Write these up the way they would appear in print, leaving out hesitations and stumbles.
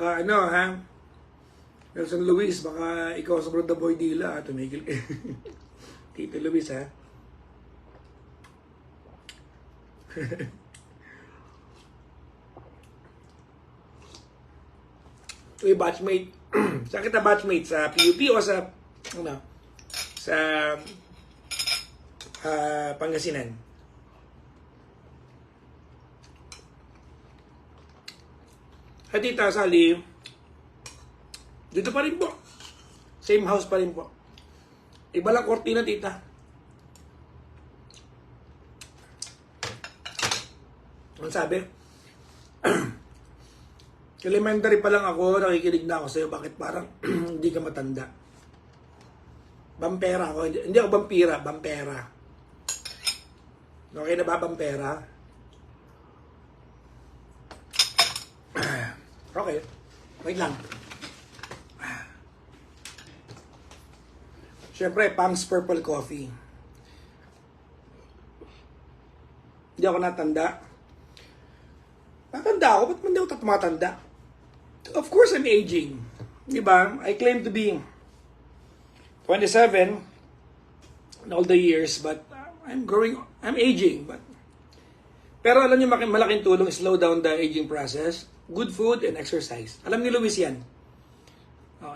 baka ano ha, Nelson Luis, baka ikaw sa the boy dila, tumigil ka. Tito Luis ha. Uy, batchmate. Saan kita batchmate? Sa PUP o sa, ano, sa Pangasinan? At Tita Sally, dito pa rin po. Same house pa rin po. Iba lang kortina, tita. Ang sabi? Elementary pa lang ako, nakikinig na ako sa'yo. Bakit parang hindi ka matanda? Bampera ako. Hindi ako vampira, bampera. Okay na ba, bampera? Okay. Wait lang. Siyempre, Pang's Purple Coffee. Hindi ako natanda. Natanda ako? Ba't hindi ako tumatanda? Of course, I'm aging. Diba? I claim to be 27 in all the years, but I'm growing, I'm aging. Pero alam niyo, malaking tulong, slow down the aging process. Good food and exercise. Alam ni Luis yan.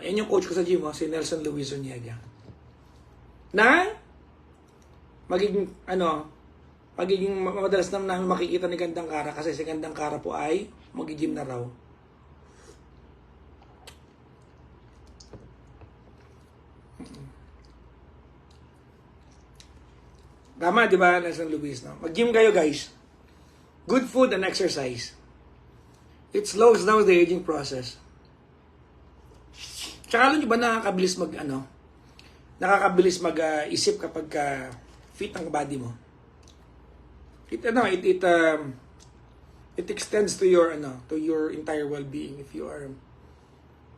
Yan yung coach ko sa gym, si Nelson Luis Zuniaga. Na magiging madalas namin makikita ni Gandang Kara kasi si Gandang Kara po ay mag-gym na raw. Tama, di ba, Nelson Luis? No? Mag-gym kayo, guys. Good food and exercise. It slows down the aging process. Tsaka alam nyo ba nakakabilis mag-isip kapag fit ang body mo. It extends to your entire well-being if you are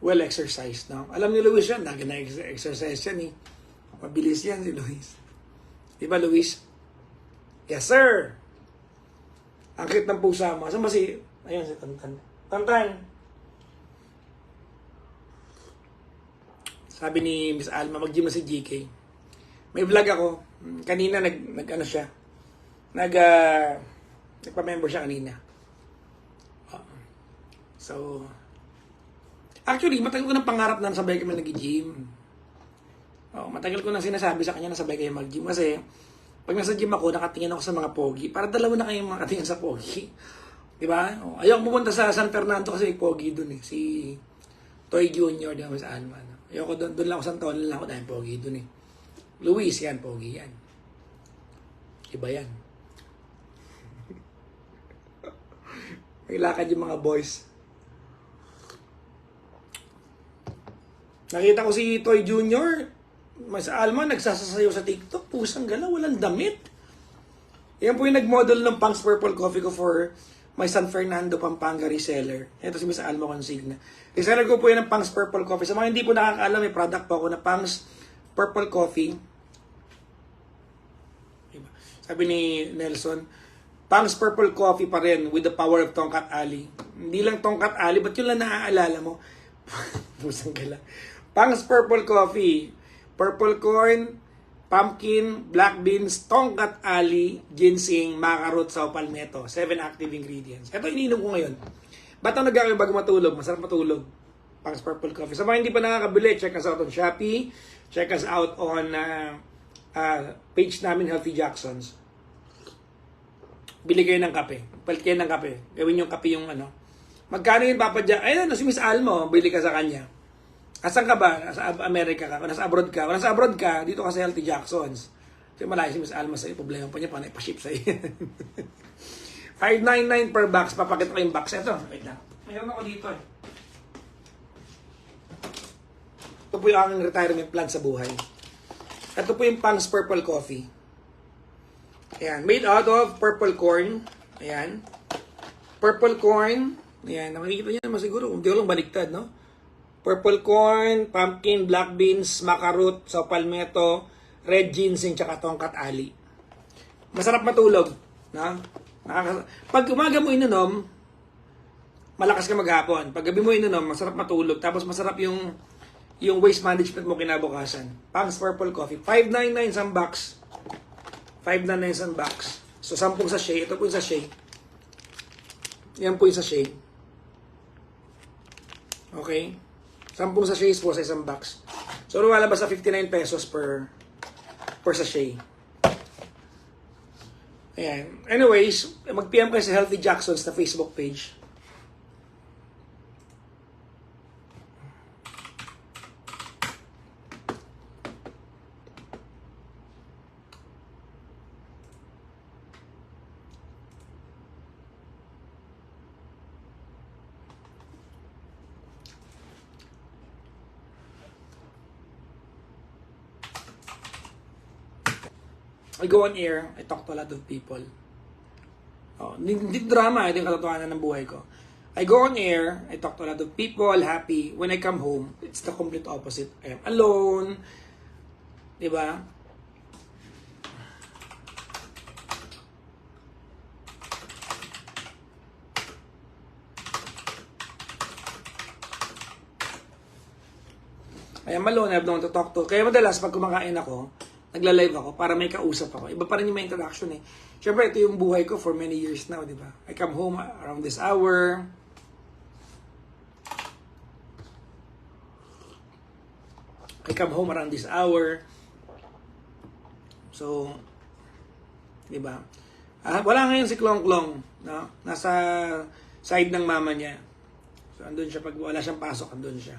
well exercised. No? Alam ni Luis yan, nag-exercise yan eh. Mabilis yan si Luis. Di ba, Luis? Yes, sir! Ang cute ng pusa mo. Saan ba si... Ayun, si Tantan. Tantan! Sabi ni Miss Alma, mag-gym na si GK. May vlog ako. Kanina nag-ano siya. Nagpa-member siya kanina. So, actually, matagal ko ng pangarap na sabay kami nag-gym. Matagal ko nang sinasabi sa kanya na sabay kayo mag-gym. Kasi, pag nasa gym ako, nakatingin ako sa mga pogi. Para dalawa na kayong makatingin sa pogi. Diba? Ayaw pumunta sa San Fernando kasi may pogi dun eh. Si Toy Jr. di ba sa Alma. Ayaw ko doon lang ako sa taon lang ako dahil pogi dun eh. Luis yan, pogi yan. Iba yan. May lakad yung mga boys. Nakita ko si Toy Jr. Mas Alma nagsasasayaw sa TikTok. Pusang gala, walang damit. Yan po yung nag-model ng Pang's Purple Coffee ko for my San Fernando, Pampanga reseller. Ito si Miss Alma Consigna. Reseller ko po yan ng Pang's Purple Coffee. Sa mga hindi po nakakaalam, may product po ako na Pang's Purple Coffee. Sabi ni Nelson, Pang's Purple Coffee pa rin with the power of Tongkat Ali. Hindi lang Tongkat Ali, ba't yun lang naaalala mo? Pusang gala. Pang's Purple Coffee. Purple corn, pumpkin, black beans, Tongkat Ali, ginseng, macarot, saw palmetto. 7 active ingredients. Ito iniinom ko ngayon. Ba't ang nagkakaroon bago matulog? Masarap matulog. Pang's Purple Coffee. Sa mga hindi pa nakakabili, check us out on Shopee. Check us out on page namin, Healthy Jacksons. Bili kayo ng kape. Palit kayo ng kape. Gawin yung kape yung ano. Magkano yung Papa Jack? Ayun, si Miss Almo, bili ka sa kanya. Asan ka ba? Nasa Amerika ka? Nasa abroad ka? Kung nasa abroad ka, dito ka sa Healthy Jacksons. Kasi malayo si Miss Alma sa'yo. Problema pa niya, paano ipaship sa'yo. $5.99 per box. Papakita ko yung box. Ito, wait lang. Mayroon ako dito eh. Ito po yung aking retirement plan sa buhay. Ito po yung Pang's Purple Coffee. Ayan. Made out of purple corn. Ayan. Purple corn. Ayan. Nakikita niyo naman siguro. Hindi ko lang baliktad, no? Purple corn, pumpkin, black beans, macarot, saw palmetto, red ginseng, tsaka Tongkat Ali. Masarap matulog. Na? Pag umaga mo ininom, malakas ka maghapon. Pag gabi mo ininom, masarap matulog. Tapos masarap yung waste management mo kinabukasan. Pang's Purple Coffee. 5.99 isang box. 5.99 isang box. So, 10 sachet. Ito po yung sachet. Yan po yung sachet. Okay? 10 sachets po sa isang box. So, lumalabas sa 59 pesos per sachet. Ayan. Anyways, mag-PM kayo sa Healthy Jacksons na Facebook page. I go on air, I talk to a lot of people. Oh, hindi drama, ito yung katotohanan ng buhay ko. I go on air, I talk to a lot of people, happy. When I come home, it's the complete opposite. I am alone. Diba? I am alone, I have no one to talk to. Kaya madalas, pag kumakain ako, nagla-live ako para may kausap ako. Iba pa rin yung may interaction eh. Siyempre, ito yung buhay ko for many years now, di ba? I come home around this hour. So, di ba? Wala ngayon si Klong Klong. No? Nasa side ng mama niya. So, andun siya. Pag wala siyang pasok, andun siya.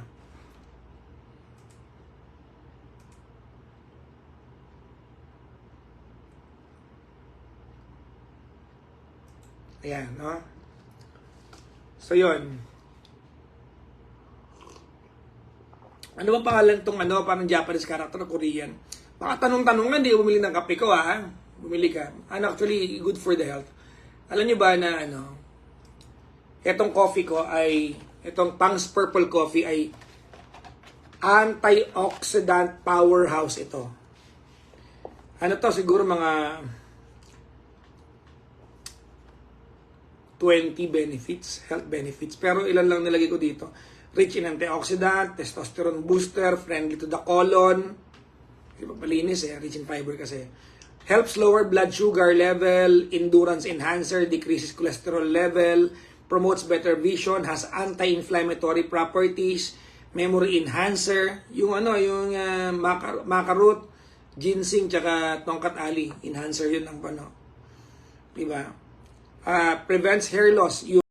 Ayan, no? So, yun. Ano ba pangalan tong parang Japanese character o Korean? Baka tanong-tanong nga, hindi bumili ng kape ko, ha? Bumili ka. And actually, good for the health. Alam niyo ba na, etong coffee ko ay, etong Pang's Purple Coffee ay antioxidant powerhouse ito. Ano to? Siguro mga 20 benefits, health benefits. Pero ilan lang nilagay ko dito. Rich in antioxidant, testosterone booster, friendly to the colon. Diba, malinis rich in fiber kasi. Helps lower blood sugar level, endurance enhancer, decreases cholesterol level, promotes better vision, has anti-inflammatory properties, memory enhancer, yung maca-root, ginseng, tsaka tongkat ali, enhancer yun ng diba? Prevents hair loss.